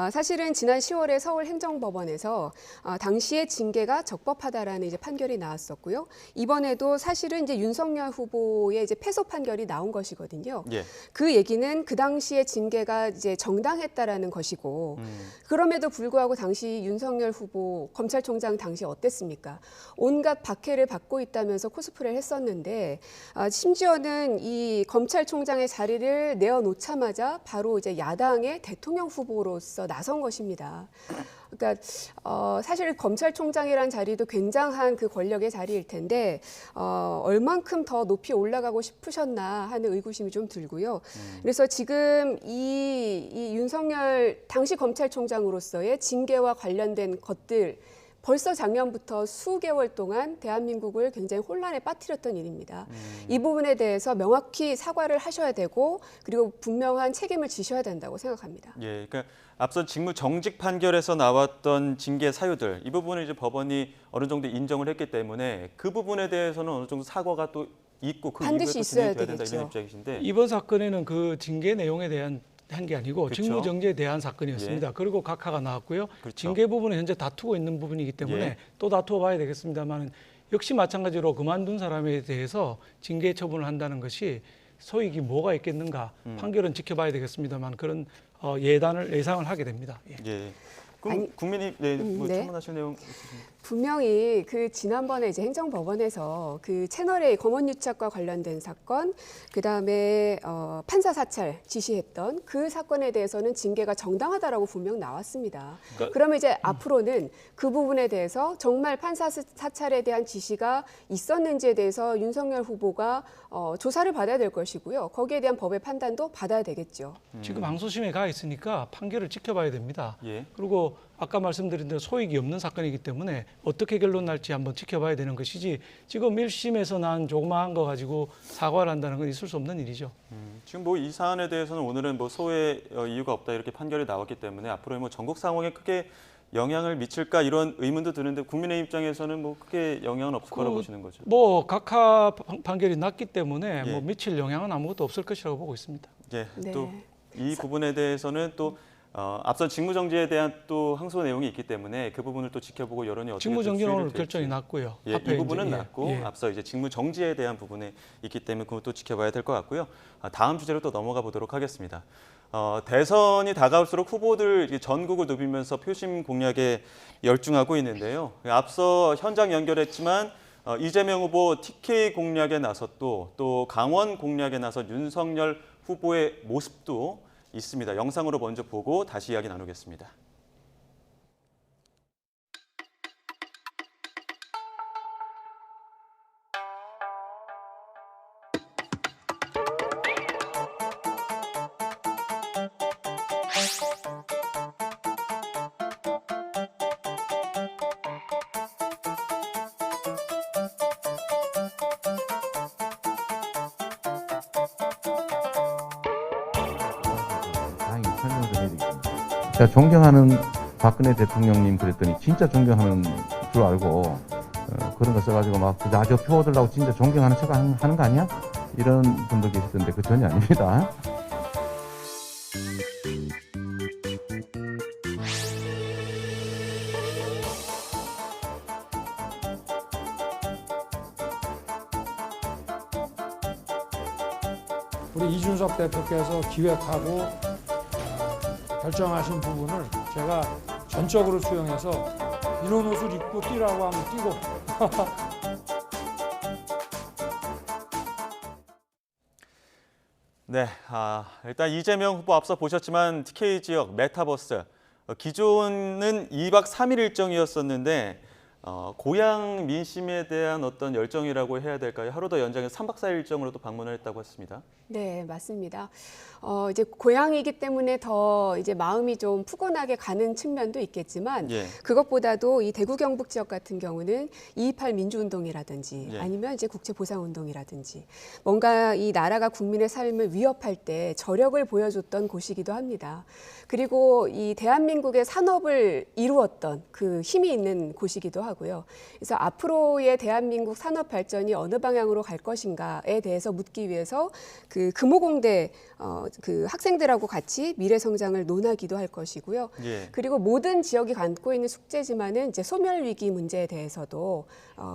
사실은 지난 10월에 서울행정법원에서 당시의 징계가 적법하다라는 이제 판결이 나왔었고요. 이번에도 사실은 이제 윤석열 후보의 이제 패소 판결이 나온 것이거든요. 그 얘기는 그 당시의 징계가 이제 정당했다라는 것이고 그럼에도 불구하고 당시 윤석열 후보 검찰총장 당시 어땠습니까? 온갖 박해를 받고 있다면서 코스프레를 했었는데 심지어는 이 검찰총장의 자리를 내어놓자마자 바로 이제 야당의 대통령 후보로서 나선 것입니다. 그러니까 사실 검찰총장이란 자리도 굉장한 그 권력의 자리일 텐데 얼만큼 더 높이 올라가고 싶으셨나 하는 의구심이 좀 들고요. 그래서 지금 이 윤석열 당시 검찰총장으로서의 징계와 관련된 것들 벌써 작년부터 수개월 동안 대한민국을 굉장히 혼란에 빠뜨렸던 일입니다. 이 부분에 대해서 명확히 사과를 하셔야 되고 그리고 분명한 책임을 지셔야 된다고 생각합니다. 예, 그러니까 앞선 직무 정직 판결에서 나왔던 징계 사유들 이 부분을 이제 법원이 어느 정도 인정을 했기 때문에 그 부분에 대해서는 어느 정도 사과가 또 있고 그 이후에 또 진행이 돼야 된다 이런 입장이신데 이번 사건에는 그 징계 내용에 대한 한 게 아니고 그렇죠. 직무정지에 대한 사건이었습니다. 예. 그리고 각하가 나왔고요. 그렇죠. 징계 부분은 현재 다투고 있는 부분이기 때문에 예. 또 다투어 봐야 되겠습니다만 역시 마찬가지로 그만둔 사람에 대해서 징계 처분을 한다는 것이 소익이 뭐가 있겠는가 판결은 지켜봐야 되겠습니다만 그런 예상을 하게 됩니다. 예. 예. 그럼 국민이 뭐 네. 첨언하실 내용 있으십니까? 분명히 그 지난번에 이제 행정법원에서 그 채널A 검언 유착과 관련된 사건, 그 다음에 판사 사찰 지시했던 그 사건에 대해서는 징계가 정당하다라고 분명 나왔습니다. 그러면 이제 앞으로는 그 부분에 대해서 정말 판사 사찰에 대한 지시가 있었는지에 대해서 윤석열 후보가 조사를 받아야 될 것이고요. 거기에 대한 법의 판단도 받아야 되겠죠. 지금 항소심에 가 있으니까 판결을 지켜봐야 됩니다. 예. 그리고 아까 말씀드린 대로 소익이 없는 사건이기 때문에 어떻게 결론 날지 한번 지켜봐야 되는 것이지 지금 1심에서 난 조그마한 거 가지고 사과를 한다는 건 있을 수 없는 일이죠. 지금 뭐 이 사안에 대해서는 오늘은 뭐 소외 이유가 없다 이렇게 판결이 나왔기 때문에 앞으로 뭐 전국 상황에 크게 영향을 미칠까 이런 의문도 드는데 국민의 입장에서는 뭐 크게 영향은 없을 거라고 보시는 거죠. 뭐 각하 판결이 났기 때문에 예. 뭐 미칠 영향은 아무것도 없을 것이라고 보고 있습니다. 예. 네. 또 이 부분에 대해서는 또 앞선 직무정지에 대한 또 항소 내용이 있기 때문에 그 부분을 또 지켜보고 여론이 어떻게 직무정지는 오늘 될지. 결정이 났고요. 예, 앞에 이 부분은 이제, 났고 예. 앞서 이제 직무정지에 대한 부분에 있기 때문에 그것도 지켜봐야 될 것 같고요. 다음 주제로 또 넘어가 보도록 하겠습니다. 대선이 다가올수록 후보들 전국을 누비면서 표심 공략에 열중하고 있는데요. 앞서 현장 연결했지만 이재명 후보 TK 공략에 나섰고 또 강원 공략에 나선 윤석열 후보의 모습도 있습니다. 영상으로 먼저 보고 다시 이야기 나누겠습니다. 제가 존경하는 박근혜 대통령님 그랬더니 진짜 존경하는 줄 알고 그런 거 써가지고 막 저 표 얻으려고 진짜 존경하는 척 하는 거 아니야? 이런 분들 계시던데 그 전혀 아닙니다. 우리 이준석 대표께서 기획하고 결정하신 부분을 제가 전적으로 수용해서 이런 옷을 입고 뛰라고 하면 뛰고 네, 일단 이재명 후보 앞서 보셨지만 TK 지역 메타버스 기존은 2박 3일 일정이었었는데 고향 민심에 대한 어떤 열정이라고 해야 될까요? 하루 더 연장해서 3박 4일 일정으로 또 방문을 했다고 했습니다. 네, 맞습니다. 이제 고향이기 때문에 더 이제 마음이 좀 푸근하게 가는 측면도 있겠지만 예. 그것보다도 이 대구 경북 지역 같은 경우는 2.28 민주운동이라든지 예. 아니면 이제 국제보상운동이라든지 뭔가 이 나라가 국민의 삶을 위협할 때 저력을 보여줬던 곳이기도 합니다. 그리고 이 대한민국의 산업을 이루었던 그 힘이 있는 곳이기도 하고요. 그래서 앞으로의 대한민국 산업 발전이 어느 방향으로 갈 것인가에 대해서 묻기 위해서 그 금호공대 그 학생들하고 같이 미래 성장을 논하기도 할 것이고요. 예. 그리고 모든 지역이 안고 있는 숙제지만은 이제 소멸 위기 문제에 대해서도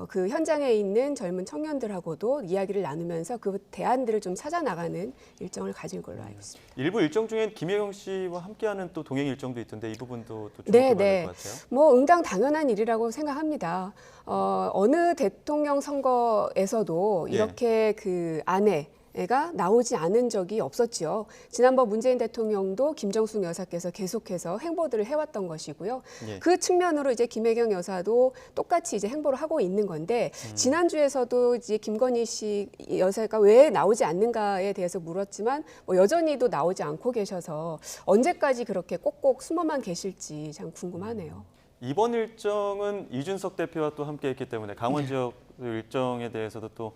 그 현장에 있는 젊은 청년들하고도 이야기를 나누면서 그 대안들을 좀 찾아 나가는 일정을 가질 걸로 알고 있습니다. 일부 일정 중엔 김혜경 씨와 함께하는 또 동행 일정도 있던데 이 부분도 또 주목해봐야 될 것 같아요. 뭐 응당 당연한 일이라고 생각합니다. 어느 대통령 선거에서도 이렇게 그 아내가 나오지 않은 적이 없었죠. 지난번 문재인 대통령도 김정숙 여사께서 계속해서 행보들을 해왔던 것이고요. 예. 그 측면으로 이제 김혜경 여사도 똑같이 이제 행보를 하고 있는 건데 지난주에서도 이제 김건희 씨 여사가 왜 나오지 않는가에 대해서 물었지만 뭐 여전히도 나오지 않고 계셔서 언제까지 그렇게 꼭꼭 숨어만 계실지 참 궁금하네요. 이번 일정은 이준석 대표와 또 함께했기 때문에 강원 지역 일정에 대해서도 또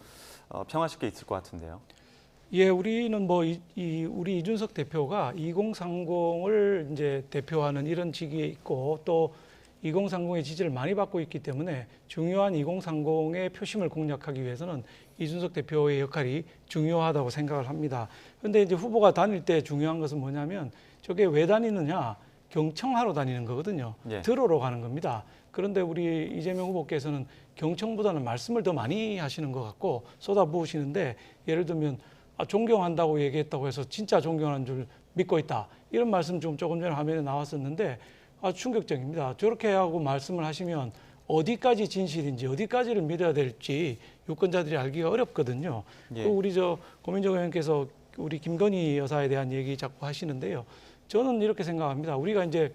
평하실 게 있을 것 같은데요. 예, 우리는 뭐 우리 이준석 대표가 2030을 이제 대표하는 이런 직위에 있고 또 2030의 지지를 많이 받고 있기 때문에 중요한 2030의 표심을 공략하기 위해서는 이준석 대표의 역할이 중요하다고 생각을 합니다. 그런데 이제 후보가 다닐 때 중요한 것은 뭐냐면 저게 왜 다니느냐? 경청하러 다니는 거거든요. 예. 들어러 가는 겁니다. 그런데 우리 이재명 후보께서는 경청보다는 말씀을 더 많이 하시는 것 같고 쏟아부으시는데 예를 들면 존경한다고 얘기했다고 해서 진짜 존경하는 줄 믿고 있다. 이런 말씀 좀 조금 전에 화면에 나왔었는데 충격적입니다. 저렇게 하고 말씀을 하시면 어디까지 진실인지 어디까지를 믿어야 될지 유권자들이 알기가 어렵거든요. 예. 또 우리 고민정 의원께서 우리 김건희 여사에 대한 얘기 자꾸 하시는데요. 저는 이렇게 생각합니다. 우리가 이제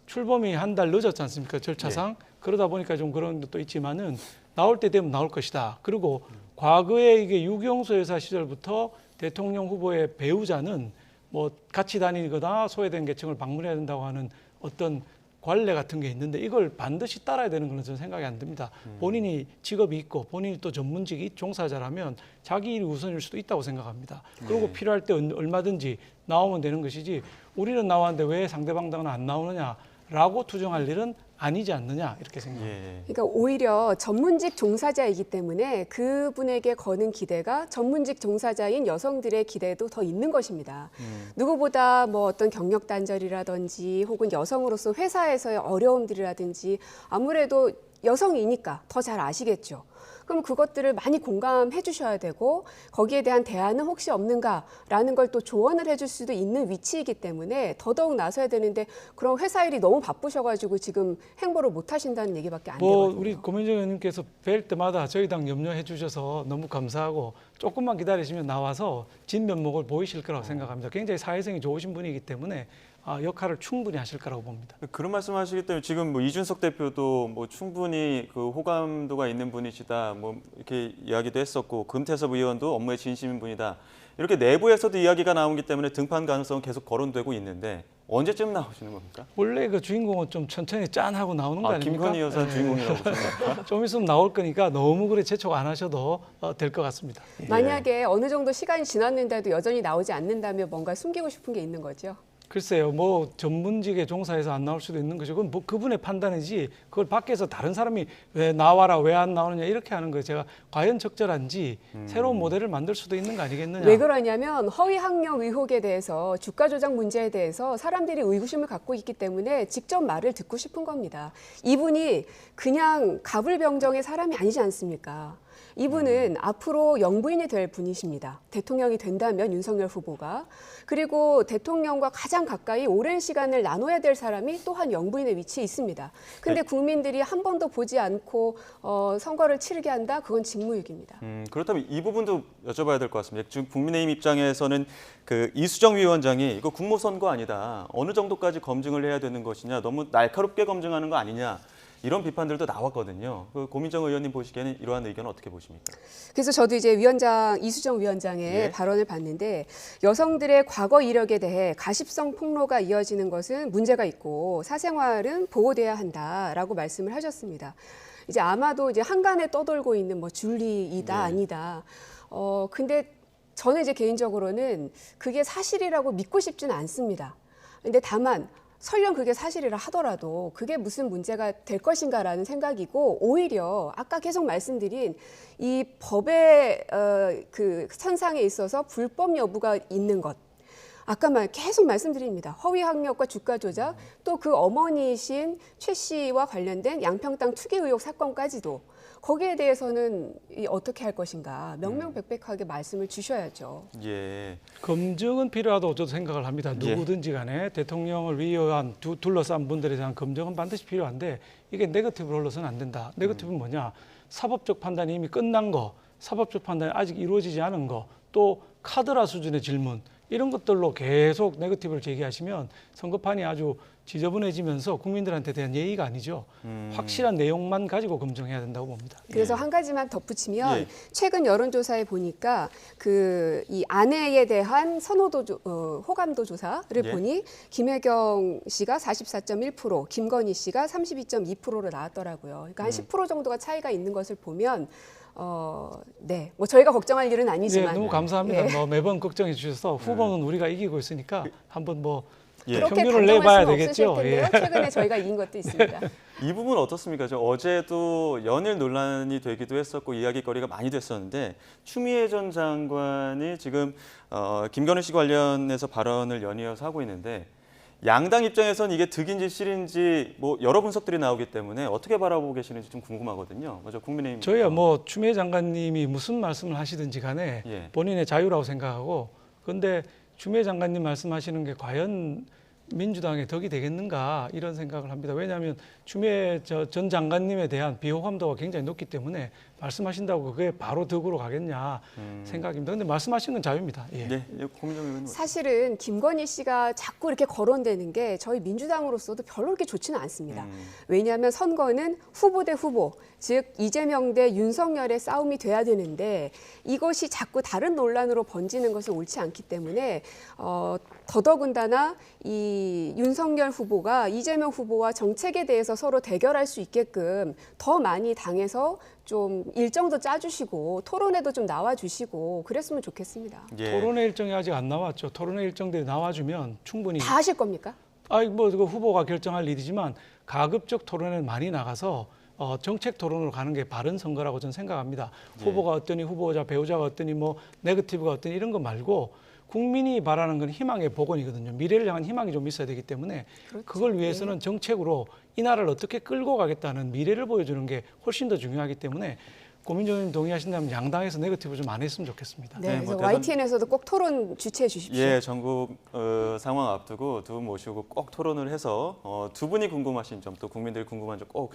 출범이 한 달 늦었지 않습니까? 절차상. 예. 그러다 보니까 좀 그런 것도 있지만은 나올 때 되면 나올 것이다. 그리고 과거에 이게 유경수 여사 시절부터 대통령 후보의 배우자는 뭐 같이 다니거나 소외된 계층을 방문해야 된다고 하는 어떤 관례 같은 게 있는데 이걸 반드시 따라야 되는 건 저는 생각이 안 듭니다. 본인이 직업이 있고 본인이 또 전문직이 종사자라면 자기 일이 우선일 수도 있다고 생각합니다. 그리고 필요할 때 얼마든지 나오면 되는 것이지 우리는 나왔는데 왜 상대방 당은 안 나오느냐라고 투정할 일은 아니지 않느냐 이렇게 생각합니다. 그러니까 오히려 전문직 종사자이기 때문에 그분에게 거는 기대가 전문직 종사자인 여성들의 기대도 더 있는 것입니다. 누구보다 뭐 어떤 경력 단절이라든지 혹은 여성으로서 회사에서의 어려움들이라든지 아무래도 여성이니까 더 잘 아시겠죠. 그럼 그것들을 많이 공감해 주셔야 되고 거기에 대한 대안은 혹시 없는가라는 걸 또 조언을 해줄 수도 있는 위치이기 때문에 더더욱 나서야 되는데 그럼 회사 일이 너무 바쁘셔가지고 지금 행보를 못 하신다는 얘기밖에 안 되거든요. 우리 고민정 의원님께서 뵐 때마다 저희 당 염려해 주셔서 너무 감사하고 조금만 기다리시면 나와서 진면목을 보이실 거라고 생각합니다. 굉장히 사회성이 좋으신 분이기 때문에 역할을 충분히 하실 거라고 봅니다. 그런 말씀하시기 때문에 지금 뭐 이준석 대표도 뭐 충분히 그 호감도가 있는 분이시다, 뭐 이렇게 이야기도 했었고 금태섭 의원도 업무에 진심인 분이다. 이렇게 내부에서도 이야기가 나오기 때문에 등판 가능성은 계속 거론되고 있는데 언제쯤 나오시는 겁니까? 원래 그 주인공은 좀 천천히 짠하고 나오는 거 아닙니까? 김건희 여사 주인공이라고 생각합니까? 좀 있으면 나올 거니까 너무 그래 재촉 안 하셔도 될 것 같습니다. 만약에 어느 정도 시간이 지났는데도 여전히 나오지 않는다면 뭔가 숨기고 싶은 게 있는 거죠. 글쎄요, 뭐 전문직에 종사해서 안 나올 수도 있는 거죠. 그건 뭐 그분의 판단이지 그걸 밖에서 다른 사람이 왜 나와라 왜 안 나오느냐 이렇게 하는 거 제가 과연 적절한지 새로운 모델을 만들 수도 있는 거 아니겠느냐. 왜 그러냐면 허위 학력 의혹에 대해서 주가 조작 문제에 대해서 사람들이 의구심을 갖고 있기 때문에 직접 말을 듣고 싶은 겁니다. 이분이 그냥 가불병정의 사람이 아니지 않습니까? 이분은 앞으로 영부인이 될 분이십니다. 대통령이 된다면 윤석열 후보가. 그리고 대통령과 가장 가까이 오랜 시간을 나눠야 될 사람이 또한 영부인의 위치에 있습니다. 근데 국민들이 한 번도 보지 않고 선거를 치르게 한다? 그건 직무유기입니다. 그렇다면 이 부분도 여쭤봐야 될 것 같습니다. 지금 국민의힘 입장에서는 그 이수정 위원장이 이거 국무선거 아니다. 어느 정도까지 검증을 해야 되는 것이냐. 너무 날카롭게 검증하는 거 아니냐. 이런 비판들도 나왔거든요. 그 고민정 의원님 보시기에는 이러한 의견은 어떻게 보십니까? 그래서 저도 이제 이수정 위원장의 발언을 봤는데 여성들의 과거 이력에 대해 가십성 폭로가 이어지는 것은 문제가 있고 사생활은 보호돼야 한다라고 말씀을 하셨습니다. 이제 아마도 이제 한간에 떠돌고 있는 뭐 줄리이다 아니다. 근데 저는 이제 개인적으로는 그게 사실이라고 믿고 싶지는 않습니다. 근데 다만 설령 그게 사실이라 하더라도 그게 무슨 문제가 될 것인가라는 생각이고 오히려 아까 계속 말씀드린 이 법의 그 선상에 있어서 불법 여부가 있는 것. 아까 계속 말씀드립니다. 허위 학력과 주가 조작 또 그 어머니이신 최 씨와 관련된 양평땅 투기 의혹 사건까지도 거기에 대해서는 어떻게 할 것인가 명명백백하게 말씀을 주셔야죠. 예. 검증은 필요하다고 저도 생각을 합니다. 누구든지 간에 대통령을 위한 둘러싼 분들에 대한 검증은 반드시 필요한데 이게 네거티브로 흘러서는 안 된다. 네거티브는 뭐냐? 사법적 판단이 이미 끝난 거, 사법적 판단이 아직 이루어지지 않은 거, 또 카드라 수준의 질문 이런 것들로 계속 네거티브를 제기하시면 선거판이 아주 지저분해지면서 국민들한테 대한 예의가 아니죠. 확실한 내용만 가지고 검증해야 된다고 봅니다. 그래서 한 가지만 덧붙이면 최근 여론조사에 보니까 이 아내에 대한 선호도 호감도 조사를 보니 김혜경 씨가 44.1%, 김건희 씨가 32.2%로 나왔더라고요. 그러니까 한 10% 정도가 차이가 있는 것을 보면 네, 뭐 저희가 걱정할 일은 아니지만 너무 감사합니다. 매번 걱정해 주셔서 후보는 우리가 이기고 있으니까 한번 평균을 내봐야 되겠죠. 최근에 저희가 이긴 것도 있습니다. 이 부분 어떻습니까? 어제도 연일 논란이 되기도 했었고 이야기거리가 많이 됐었는데 추미애 전 장관이 지금 김건희 씨 관련해서 발언을 연이어서 하고 있는데 양당 입장에선 이게 득인지 실인지 여러 분석들이 나오기 때문에 어떻게 바라보고 계시는지 좀 궁금하거든요. 먼저 국민의힘. 저희야 추미애 장관님이 무슨 말씀을 하시든지 간에 본인의 자유라고 생각하고 그런데 추미애 장관님 말씀하시는 게 과연 민주당의 덕이 되겠는가 이런 생각을 합니다. 왜냐하면 추미애 전 장관님에 대한 비호감도가 굉장히 높기 때문에 말씀하신다고 그게 바로 덕으로 가겠냐 생각입니다. 그런데 말씀하시는 건 자유입니다. 사실은 김건희 씨가 자꾸 이렇게 거론되는 게 저희 민주당으로서도 별로 그렇게 좋지는 않습니다. 왜냐하면 선거는 후보 대 후보, 즉 이재명 대 윤석열의 싸움이 돼야 되는데 이것이 자꾸 다른 논란으로 번지는 것은 옳지 않기 때문에 더더군다나 이 윤석열 후보가 이재명 후보와 정책에 대해서 서로 대결할 수 있게끔 더 많이 당에서 좀 일정도 짜주시고 토론회도 좀 나와주시고 그랬으면 좋겠습니다. 토론회 일정이 아직 안 나왔죠. 토론회 일정들이 나와주면 충분히 다 하실 겁니까? 그 후보가 결정할 일이지만 가급적 토론회는 많이 나가서 정책 토론으로 가는 게 바른 선거라고 저는 생각합니다. 후보가 어떠니 후보자 배우자가 어떠니 네거티브가 어떠니 이런 거 말고 국민이 바라는 건 희망의 복원이거든요. 미래를 향한 희망이 좀 있어야 되기 때문에 그걸 위해서는 정책으로 이 나라를 어떻게 끌고 가겠다는 미래를 보여주는 게 훨씬 더 중요하기 때문에 고민정 의원님 동의하신다면 양당에서 네거티브 좀 안 했으면 좋겠습니다. 네, 그래서 YTN에서도 꼭 토론 주최해 주십시오. 전국 상황 앞두고 두 분 모시고 꼭 토론을 해서 두 분이 궁금하신 점 또 국민들이 궁금한 점 꼭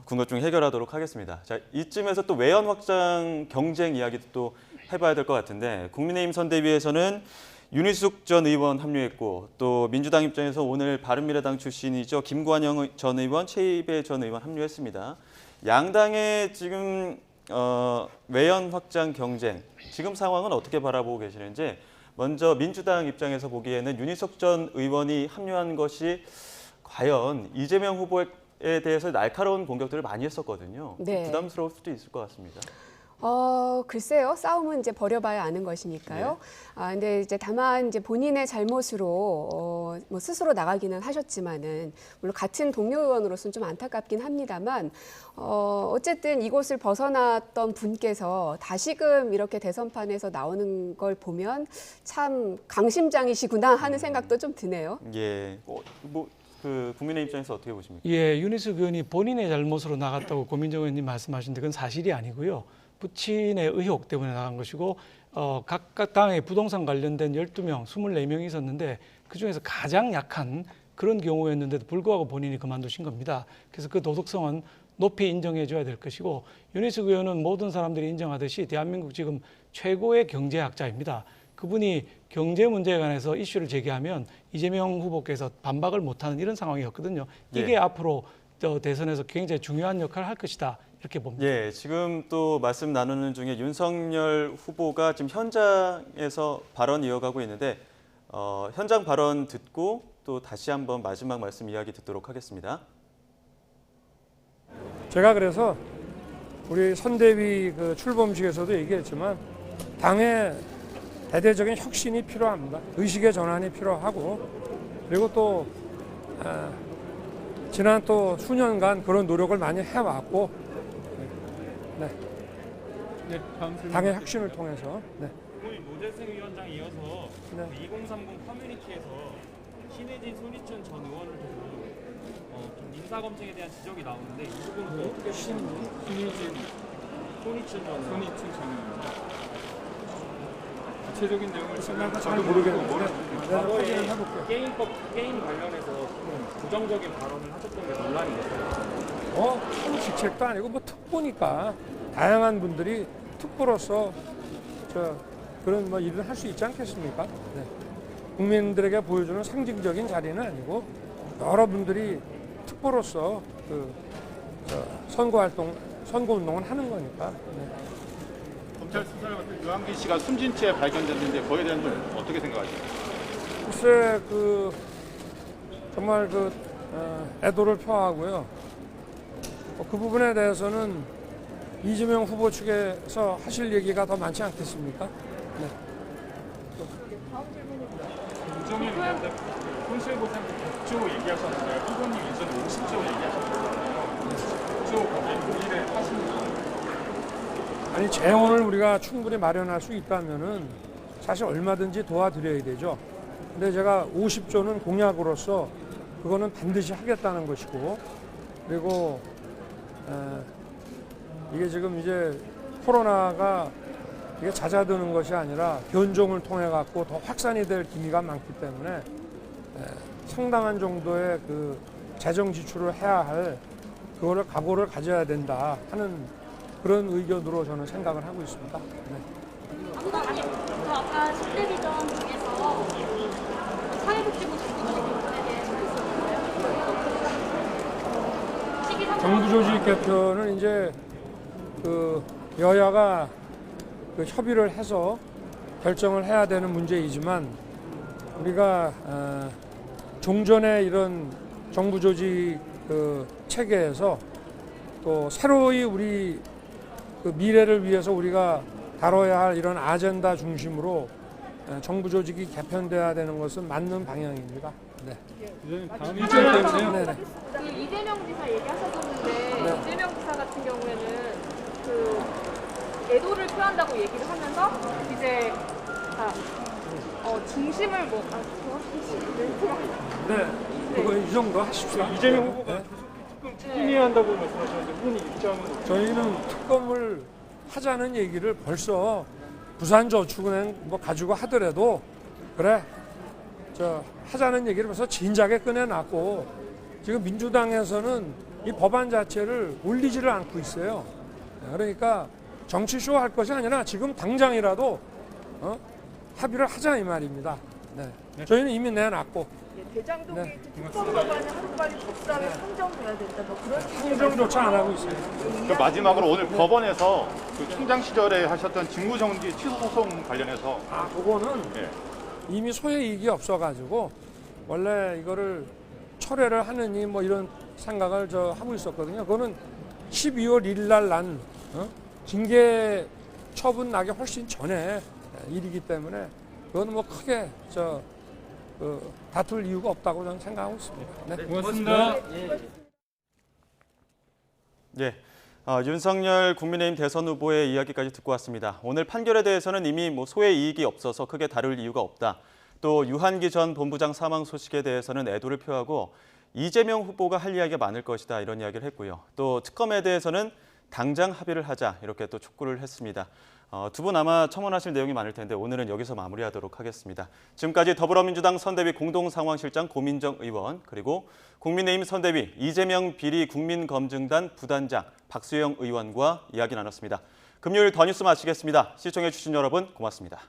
궁금증 해결하도록 하겠습니다. 자, 이쯤에서 또 외연 확장 경쟁 이야기도 또 해봐야 될 것 같은데 국민의힘 선대위에서는 윤희숙 전 의원 합류했고 또 민주당 입장에서 오늘 바른미래당 출신이죠. 김관영 전 의원, 최이배 전 의원 합류했습니다. 양당의 지금 외연 확장 경쟁, 지금 상황은 어떻게 바라보고 계시는지 먼저 민주당 입장에서 보기에는 윤희숙 전 의원이 합류한 것이 과연 이재명 후보에 대해서 날카로운 공격들을 많이 했었거든요. 부담스러울 수도 있을 것 같습니다. 글쎄요. 싸움은 이제 벌여봐야 아는 것이니까요. 근데 이제 다만 이제 본인의 잘못으로 스스로 나가기는 하셨지만은 물론 같은 동료 의원으로서는 좀 안타깝긴 합니다만 어쨌든 이곳을 벗어났던 분께서 다시금 이렇게 대선판에서 나오는 걸 보면 참 강심장이시구나 하는 생각도 좀 드네요. 국민의 입장에서 어떻게 보십니까? 윤희숙 의원이 본인의 잘못으로 나갔다고 고민정 의원님 말씀하시는데 그건 사실이 아니고요. 부친의 의혹 때문에 나간 것이고 각각 당의 부동산 관련된 12명, 24명이 있었는데 그중에서 가장 약한 그런 경우였는데도 불구하고 본인이 그만두신 겁니다. 그래서 그 도덕성은 높이 인정해 줘야 될 것이고 윤희숙 의원은 모든 사람들이 인정하듯이 대한민국 지금 최고의 경제학자입니다. 그분이 경제 문제에 관해서 이슈를 제기하면 이재명 후보께서 반박을 못하는 이런 상황이었거든요. 이게 앞으로 대선에서 굉장히 중요한 역할을 할 것이다. 이렇게 봅니다. 지금 또 말씀 나누는 중에 윤석열 후보가 지금 현장에서 발언 이어가고 있는데 현장 발언 듣고 또 다시 한번 마지막 말씀 이야기 듣도록 하겠습니다. 제가 그래서 우리 선대위 출범식에서도 얘기했지만 당의 대대적인 혁신이 필요합니다. 의식의 전환이 필요하고 그리고 또 지난 또 수년간 그런 노력을 많이 해왔고 당의 혁신을 통해서 노재승 위원장이 이어서 2030 커뮤니티에서 신혜진, 손희춘 전 의원을 두고 좀 인사검증에 대한 지적이 나오는데 이 부분은 어떻게 신혜진, 손희춘 전 의원 구체적인 내용을 잘 모르겠는데 과거에 게임 관련해서 부정적인 발언을 하셨던 게 논란이 됐어요. 큰 직책도 아니고 특보니까 다양한 분들이 특보로서 그런 뭐 일을 할 수 있지 않겠습니까? 네. 국민들에게 보여주는 상징적인 자리는 아니고 여러분들이 특보로서 선거운동을 하는 거니까. 네. 검찰 수사를 맡은 유한기 씨가 숨진 채 발견됐는데 그거에 대한 점 어떻게 생각하십니까? 글쎄 정말 애도를 표하고요. 그 부분에 대해서는 이재명 후보 측에서 하실 얘기가 더 많지 않겠습니까? 네. 다음 질문입니다. 김종인 의원님 손실보상 100조 얘기하셨는데 후보님 예전에 50조 얘기하셨잖아요. 100조 거기에 동의를 하십니까? 아니 재원을 우리가 충분히 마련할 수 있다면은 사실 얼마든지 도와드려야 되죠. 근데 제가 50조는 공약으로서 그거는 반드시 하겠다는 것이고, 그리고 이게 지금 이제 코로나가 이게 잦아드는 것이 아니라 변종을 통해 갖고 더 확산이 될 기미가 많기 때문에 상당한 정도의 그 재정 지출을 해야 할 그거를 각오를 가져야 된다 하는 그런 의견으로 저는 생각을 하고 있습니다. 네. 아까 10대 비전 중에서 사회복지부 정부조직 개편에 대해서 정부조직 개편은 이제 여야가 협의를 해서 결정을 해야 되는 문제이지만 우리가 종전의 이런 정부조직 체계에서 또 새로이 우리 미래를 위해서 우리가 다뤄야 할 이런 아젠다 중심으로 정부 조직이 개편돼야 되는 것은 맞는 방향입니다. 네. 다음 일정 때문에요. 이재명 지사 얘기하셨었는데 네. 이재명 지사 같은 경우에는 애도를 표한다고 얘기를 하면서 이제 중심을 네. 그거 이 정도 하십시오. 이재명 후보가 네. 특검 추진해야 한다고 말씀하셨는데 후보님 입장은 저희는 특검을 하자는 얘기를 벌써 부산저축은행 가지고 하더라도 그래 하자는 얘기를 벌써 진작에 꺼내놨고 지금 민주당에서는 이 법안 자체를 올리지를 않고 있어요. 그러니까 정치쇼 할 것이 아니라 지금 당장이라도 합의를 하자 이 말입니다. 네. 저희는 이미 내놨고. 대장동 네. 게이트 특검 법안이 하루빨리 법사위에 상정돼야 된다. 그런 상정조차 안 하고 있어요. 마지막으로 오늘 법원에서 총장 시절에 하셨던 직무정지 취소 소송 관련해서 그거는 이미 소의 이익이 없어가지고 원래 이거를 철회를 하느니 이런 생각을 하고 있었거든요. 그거는 12월 1일 날 난 징계 처분 나기 훨씬 전에 일이기 때문에 그건 크게 다툴 이유가 없다고 저는 생각하고 있습니다. 네. 고맙습니다. 예. 윤석열 국민의힘 대선 후보의 이야기까지 듣고 왔습니다. 오늘 판결에 대해서는 이미 소의 이익이 없어서 크게 다룰 이유가 없다. 또 유한기 전 본부장 사망 소식에 대해서는 애도를 표하고 이재명 후보가 할 이야기가 많을 것이다 이런 이야기를 했고요. 또 특검에 대해서는 당장 합의를 하자 이렇게 또 촉구를 했습니다. 두 분 아마 첨언하실 내용이 많을 텐데 오늘은 여기서 마무리하도록 하겠습니다. 지금까지 더불어민주당 선대위 공동상황실장 고민정 의원 그리고 국민의힘 선대위 이재명 비리 국민검증단 부단장 박수영 의원과 이야기 나눴습니다. 금요일 더 뉴스 마치겠습니다. 시청해 주신 여러분 고맙습니다.